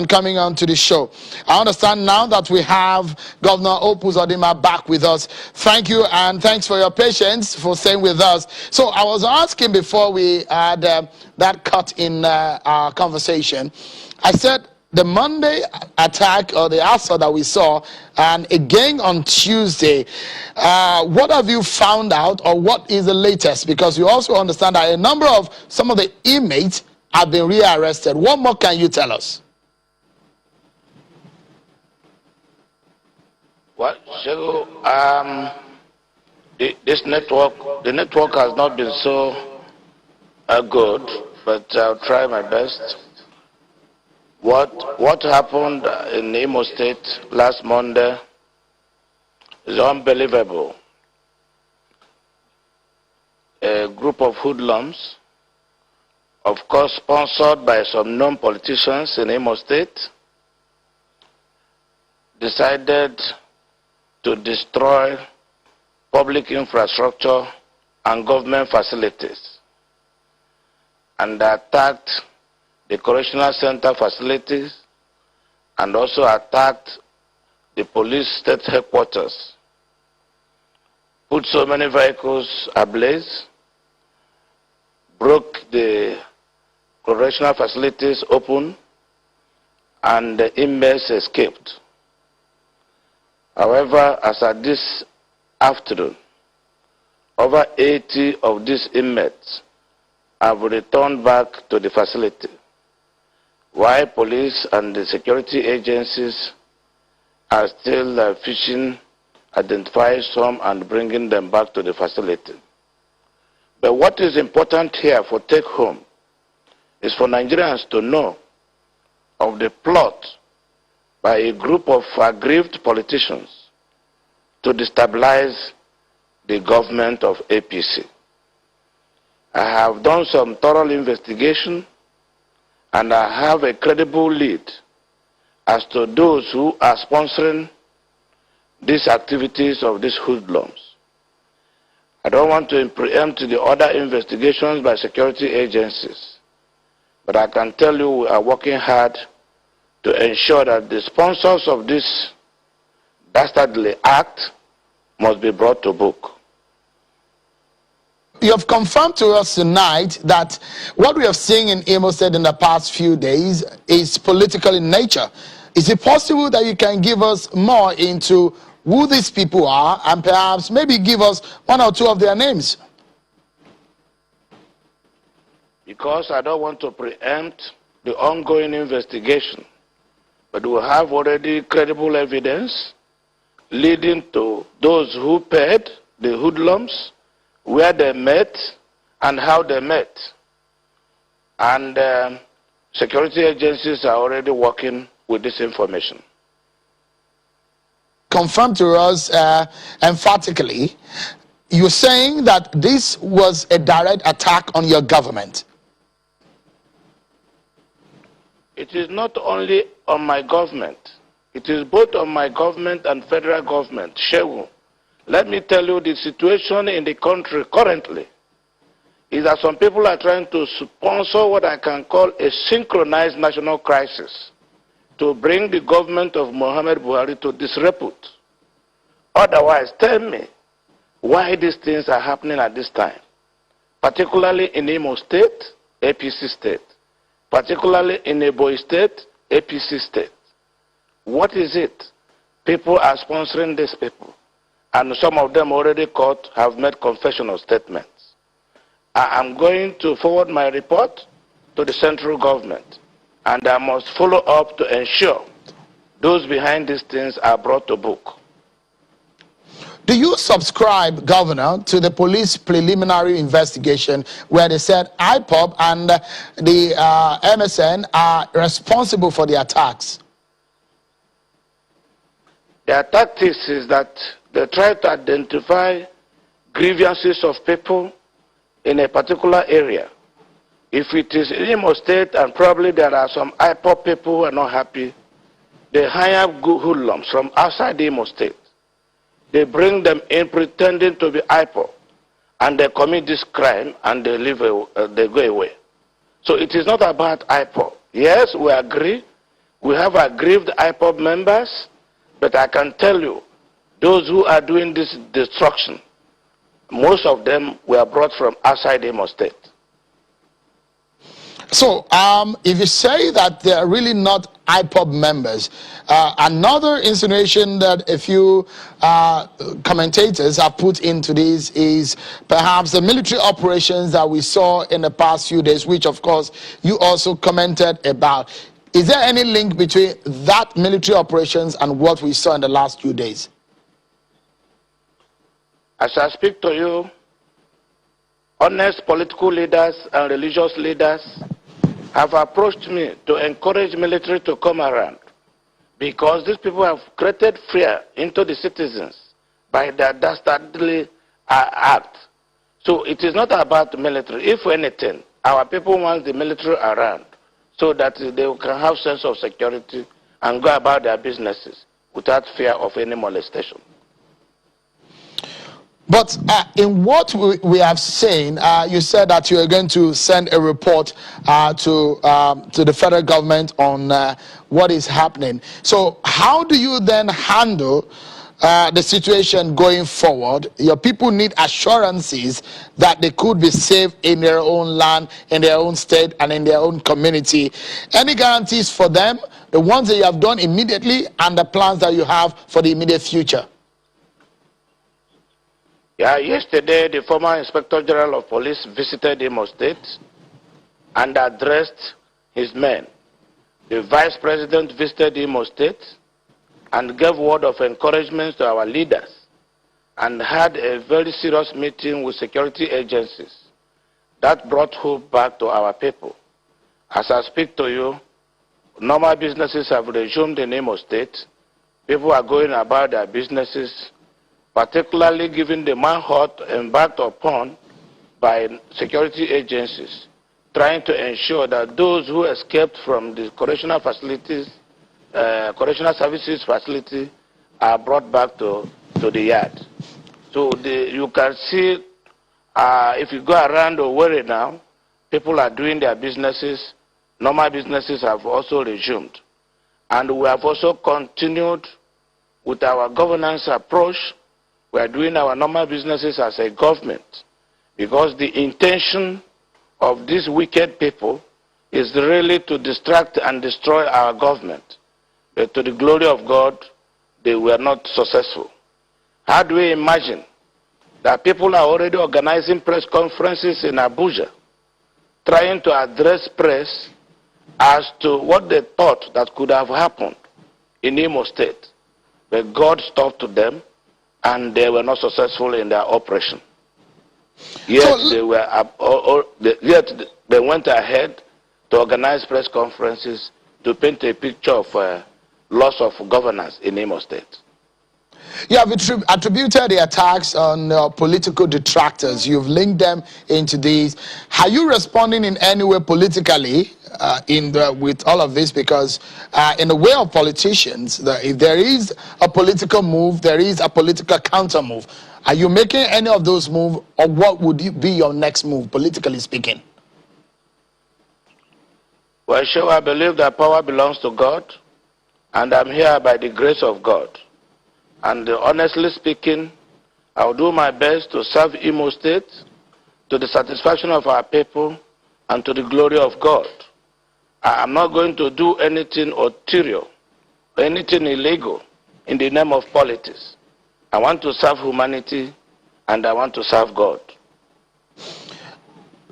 and coming on to the show. I understand now that we have Governor Hope Uzodinma back with us. Thank you, and thanks for your patience for staying with us. So I was asking before we had that cut in our conversation. I said the Monday attack or the assault that we saw, and again on Tuesday, what have you found out, or what is the latest? Because you also understand that a number of some of the inmates have been rearrested. What more can you tell us? Well, so the network has not been so good, but I'll try my best. What happened in Imo State last Monday is unbelievable. A group of hoodlums, of course sponsored by some known politicians in Imo State, decided to destroy public infrastructure and government facilities, and attacked the correctional center facilities, and also attacked the police state headquarters, put so many vehicles ablaze, broke the correctional facilities open, and the inmates escaped. However, as at this afternoon, over 80 of these inmates have returned back to the facility, while police and the security agencies are still fishing, identifying some and bringing them back to the facility. But what is important here for take home is for Nigerians to know of the plot by a group of aggrieved politicians to destabilize the government of APC. I have done some thorough investigation, and I have a credible lead as to those who are sponsoring these activities of these hoodlums. I don't want to preempt the other investigations by security agencies, but I can tell you we are working hard to ensure that the sponsors of this dastardly act must be brought to book. You have confirmed to us tonight that what we have seen in Imo State in the past few days is political in nature. Is it possible that you can give us more into who these people are, and perhaps maybe give us one or two of their names? Because I don't want to preempt the ongoing investigation, but we have already credible evidence leading to those who paid the hoodlums, where they met, and how they met. And security agencies are already working with this information. Confirm to us emphatically, you're saying that this was a direct attack on your government. It is not only on my government. It is both on my government and federal government. Shehu, let me tell you, the situation in the country currently is that some people are trying to sponsor what I can call a synchronized national crisis to bring the government of Muhammad Buhari to disrepute. Otherwise, tell me why these things are happening at this time, particularly in Imo State, APC State, particularly in Ebonyi State, APC State. What is it? People are sponsoring these people, and some of them already caught, have made confessional statements. I am going to forward my report to the central government, and I must follow up to ensure those behind these things are brought to book. Do you subscribe, Governor, to the police preliminary investigation where they said IPOB and the MSN are responsible for the attacks? Their tactics is that they try to identify grievances of people in a particular area. If it is in Imo State and probably there are some IPOB people who are not happy, they hire hoodlums from outside Imo State. They bring them in pretending to be IPOB, and they commit this crime and they they go away. So it is not about IPOB. Yes, we agree We have aggrieved IPOB members, but I can tell you, those who are doing this destruction, most of them were brought from outside Imo State. So, if you say that they are really not IPOB members, another insinuation that a few commentators have put into this is perhaps the military operations that we saw in the past few days, which of course you also commented about. Is there any link between that military operations and what we saw in the last few days? As I speak to you, honest political leaders and religious leaders have approached me to encourage military to come around, because these people have created fear into the citizens by their dastardly act. So it is not about the military. If anything, our people want the military around so that they can have sense of security and go about their businesses without fear of any molestation. But in what we have seen, you said that you are going to send a report to the federal government on what is happening. So how do you then handle the situation going forward? Your people need assurances that they could be safe in their own land, in their own state, and in their own community. Any guarantees for them, the ones that you have done immediately and the plans that you have for the immediate future? Yeah, yesterday the former Inspector General of Police visited Imo State and addressed his men. The Vice President visited Imo State and gave word of encouragement to our leaders and had a very serious meeting with security agencies that brought hope back to our people. As I speak to you, normal businesses have resumed in Imo State. People are going about their businesses, particularly given the manhunt embarked upon by security agencies, trying to ensure that those who escaped from the correctional facilities, correctional services facility, are brought back to the yard. So you can see, if you go around Owerri now, people are doing their businesses. Normal businesses have also resumed. And we have also continued with our governance approach. We are doing our normal businesses as a government, because the intention of these wicked people is really to distract and destroy our government. But to the glory of God, they were not successful. How do we imagine that people are already organizing press conferences in Abuja, trying to address press as to what they thought that could have happened in Imo State? But God stopped them, and they were not successful in their operation. Yet they went ahead to organize press conferences to paint a picture of loss of governance in Imo State. You have attributed the attacks on political detractors. You've linked them into these. Are you responding in any way politically with all of this? Because in the way of politicians, if there is a political move, there is a political counter move. Are you making any of those moves, or what would be your next move, politically speaking? Well, sure, I believe that power belongs to God, and I'm here by the grace of God. And honestly speaking, I'll do my best to serve Imo State to the satisfaction of our people and to the glory of God. I'm not going to do anything ulterior, anything illegal in the name of politics. I want to serve humanity, and I want to serve God.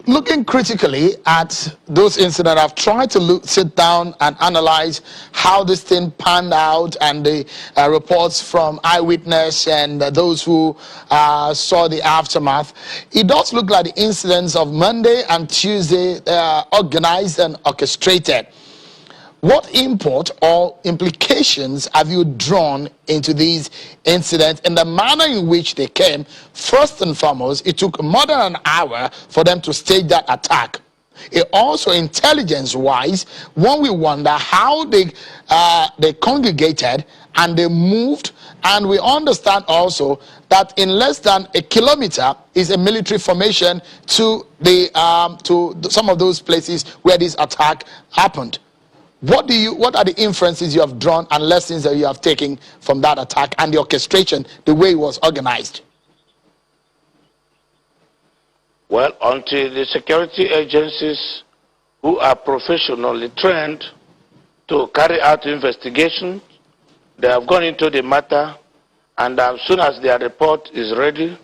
Looking critically at those incidents, I've tried to sit down and analyze how this thing panned out, and the reports from eyewitness and those who saw the aftermath. It does look like the incidents of Monday and Tuesday are organized and orchestrated. What import or implications have you drawn into these incidents and the manner in which they came? First and foremost, it took more than an hour for them to stage that attack. It also, intelligence-wise, one we wonder how they congregated and they moved, and we understand also that in less than a kilometer is a military formation to some of those places where this attack happened. What are the inferences you have drawn and lessons that you have taken from that attack and the orchestration, the way it was organized? Well, until the security agencies who are professionally trained to carry out investigations, they have gone into the matter, and as soon as their report is ready,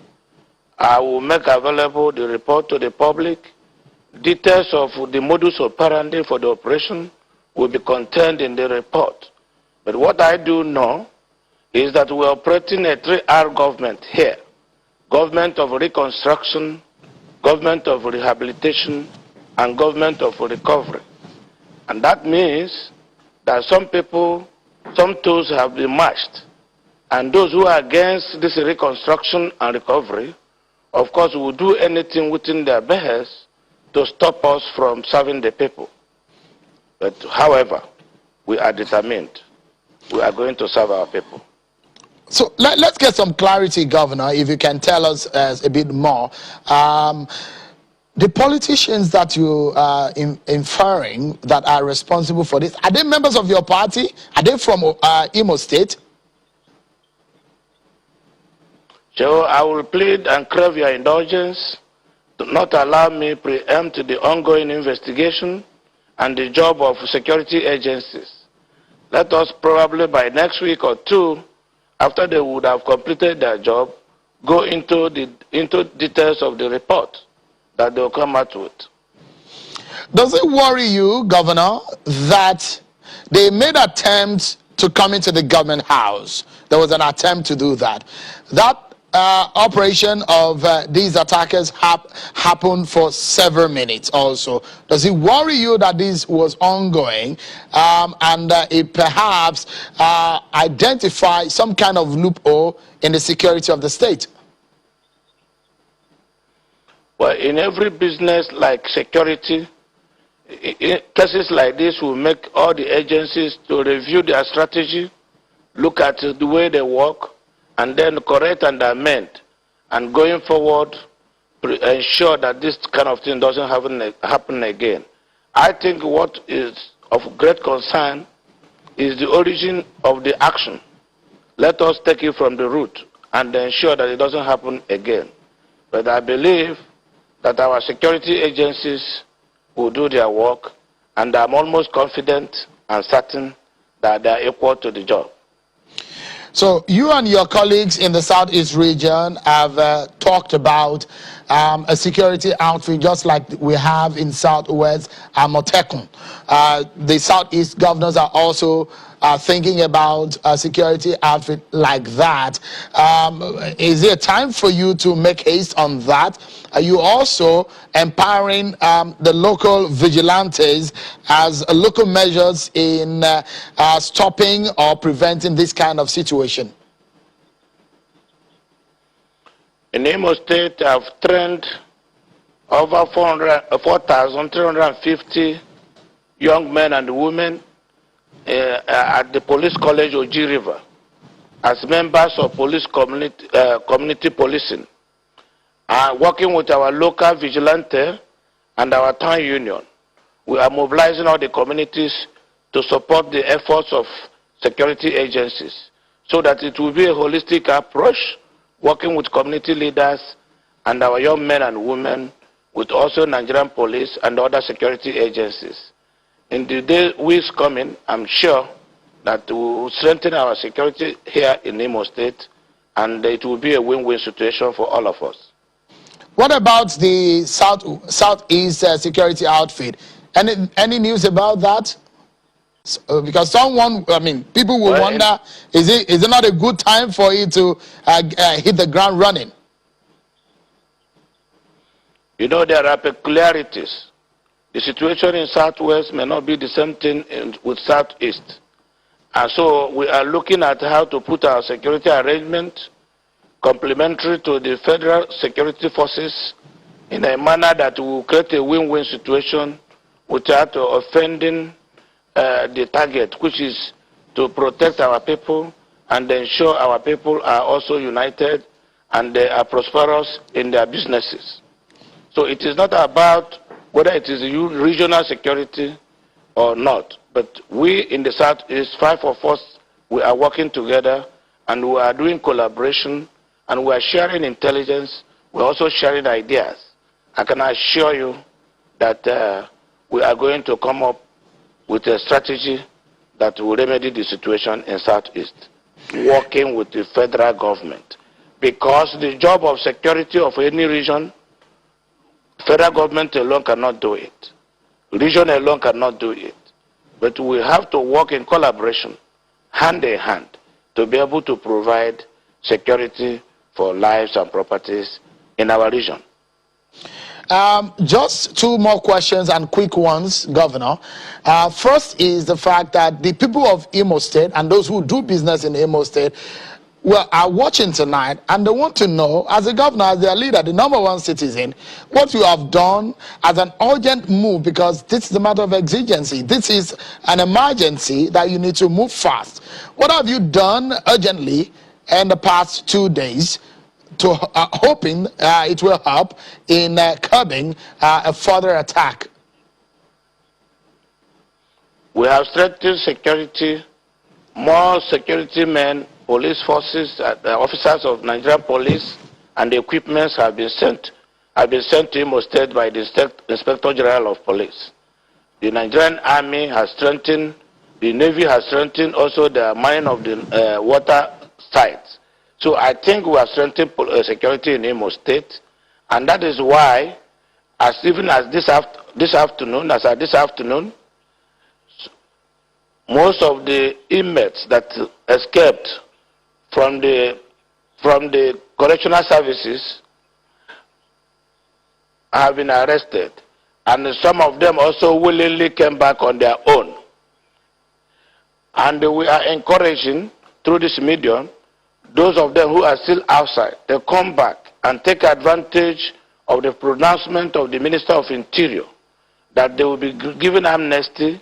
I will make available the report to the public. Details of the modus operandi for the operation will be contained in the report. But what I do know is that we are operating a 3R government here: government of reconstruction, government of rehabilitation, and government of recovery. And that means that some people, some tools have been matched. And those who are against this reconstruction and recovery, of course, will do anything within their behest to stop us from serving the people. But however, we are determined. We are going to serve our people. So let's get some clarity, Governor, if you can tell us a bit more. The politicians that you are inferring that are responsible for this, are they members of your party? Are they from Imo State? So I will plead and crave your indulgence to not allow me preempt the ongoing investigation and the job of security agencies. Let us probably by next week or two, after they would have completed their job, go into details of the report that they will come out with. Does it worry you, Governor, that they made attempts to come into the government house? There was an attempt to do that. That operation of these attackers happened for several minutes also. Does it worry you that this was ongoing and it perhaps identify some kind of loophole in the security of the state? Well, in every business like security, in cases like this will make all the agencies to review their strategy, look at the way they work, and then correct and amend, and going forward, ensure that this kind of thing doesn't happen again. I think what is of great concern is the origin of the action. Let us take it from the root and ensure that it doesn't happen again. But I believe that our security agencies will do their work, and I'm almost confident and certain that they are equal to the job. So you and your colleagues in the Southeast region have talked about a security outfit just like we have in Southwest Amotekun. The Southeast governors are also thinking about a security outfit like that. Is there time for you to make haste on that? Are you also empowering the local vigilantes as local measures in stopping or preventing this kind of situation? In Imo State, I've trained over 4,350 young men and women at the police college Oji River as members of police community policing, working with our local vigilante and our town union. We are mobilizing all the communities to support the efforts of security agencies so that it will be a holistic approach, working with community leaders and our young men and women, with also Nigerian police and other security agencies. In the weeks coming, I'm sure that we will strengthen our security here in Imo State, and it will be a win-win situation for all of us. What about the Southeast security outfit? Any news about that? Because people will wonder, is it not a good time for it to hit the ground running? You know, there are peculiarities. The situation in Southwest may not be the same thing with Southeast. And so we are looking at how to put our security arrangement complementary to the federal security forces in a manner that will create a win-win situation without offending the target, which is to protect our people and ensure our people are also united and they are prosperous in their businesses. So it is not about whether it is regional security or not. But we in the Southeast, 5 of us, we are working together and we are doing collaboration and we are sharing intelligence. We're also sharing ideas. I can assure you that we are going to come up with a strategy that will remedy the situation in Southeast, working with the federal government. Because the job of security of any region, federal government alone cannot do it. Region alone cannot do it. But we have to work in collaboration, hand in hand, to be able to provide security for lives and properties in our region. Just 2 more questions and quick ones, Governor. First is the fact that the people of Imo State and those who do business in Imo State are watching tonight, and they want to know, as a governor, as their leader, the #1 citizen, what you have done as an urgent move, because this is a matter of exigency. This is an emergency that you need to move fast. What have you done urgently in the past 2 days to hoping it will help in curbing a further attack? We have strengthened security, more security men, police forces, officers of Nigerian police, and the equipments have been sent to Imo State by the Inspector General of Police. The Nigerian Army has strengthened, the Navy has strengthened also the mining of the water sites. So I think we have strengthened security in Imo State, and that is why, even as this afternoon, most of the inmates that escaped from the correctional services have been arrested, and some of them also willingly came back on their own. And we are encouraging through this medium those of them who are still outside, they come back and take advantage of the pronouncement of the Minister of Interior that they will be given amnesty,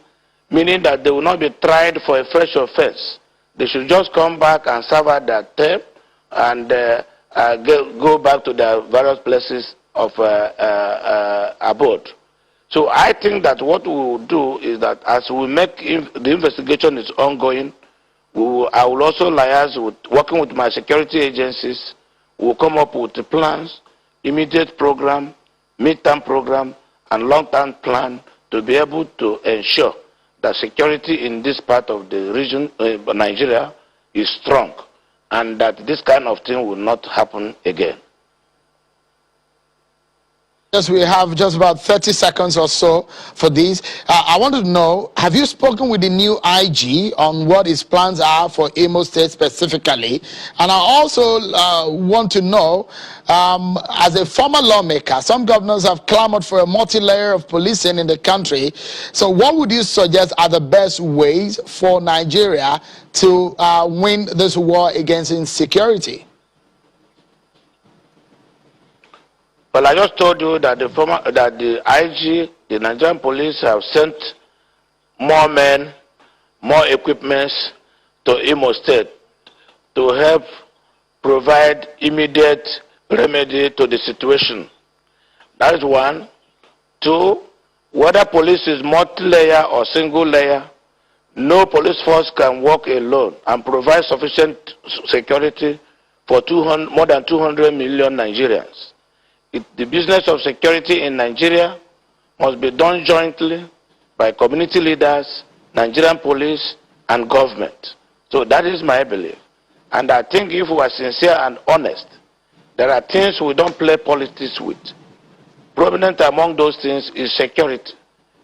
meaning that they will not be tried for a fresh offense. They should just come back and serve out their term and go back to their various places of abode. So I think that what we will do is that as we make the investigation is ongoing, I will also liaise with, working with my security agencies, we will come up with the plans, immediate program, mid-term program, and long-term plan to be able to ensure that security in this part of the region, Nigeria, is strong, and that this kind of thing will not happen again. Yes, we have just about 30 seconds or so for this. I want to know, have you spoken with the new IG on what his plans are for Imo State specifically? And I also want to know, as a former lawmaker, some governors have clamored for a multi-layer of policing in the country. So what would you suggest are the best ways for Nigeria to win this war against insecurity? Well, I just told you that the IG, the Nigerian police, have sent more men, more equipments to Imo State to help provide immediate remedy to the situation. That is one. Two, whether police is multi-layer or single-layer, no police force can work alone and provide sufficient security for more than 200 million Nigerians. The business of security in Nigeria must be done jointly by community leaders, Nigerian police, and government. So that is my belief. And I think if we are sincere and honest, there are things we don't play politics with. Prominent among those things is security.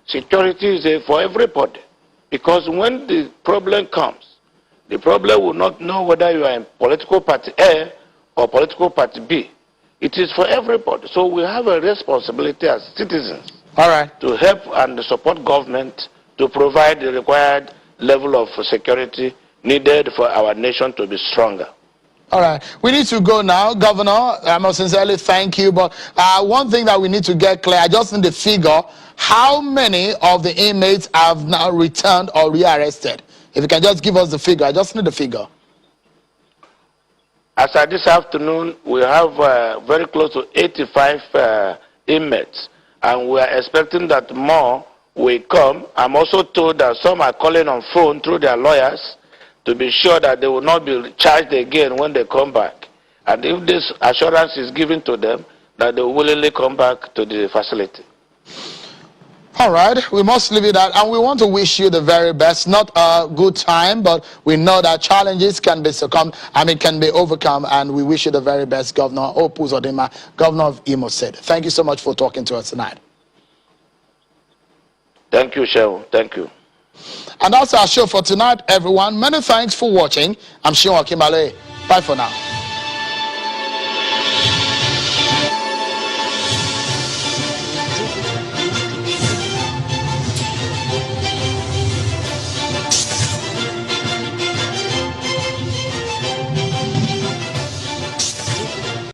Security is for everybody. Because when the problem comes, the problem will not know whether you are in political party A or political party B. It is for everybody. So we have a responsibility as citizens to help and support government to provide the required level of security needed for our nation to be stronger. All right. We need to go now. Governor, I must sincerely thank you. But one thing that we need to get clear, I just need the figure. How many of the inmates have now returned or rearrested? If you can just give us the figure. I just need the figure. As of this afternoon, we have very close to 85 inmates, and we are expecting that more will come. I'm also told that some are calling on phone through their lawyers to be sure that they will not be charged again when they come back. And if this assurance is given to them, that they will willingly come back to the facility. All right, we must leave it at, and we want to wish you the very best. Not a good time, but we know that challenges can be can be overcome, and we wish you the very best, Governor Hope Uzodinma, Governor of Imo State. Thank you so much for talking to us tonight. Thank you, Shehu. Thank you. And that's our show for tonight, everyone. Many thanks for watching. I'm Shion Akimale. Bye for now.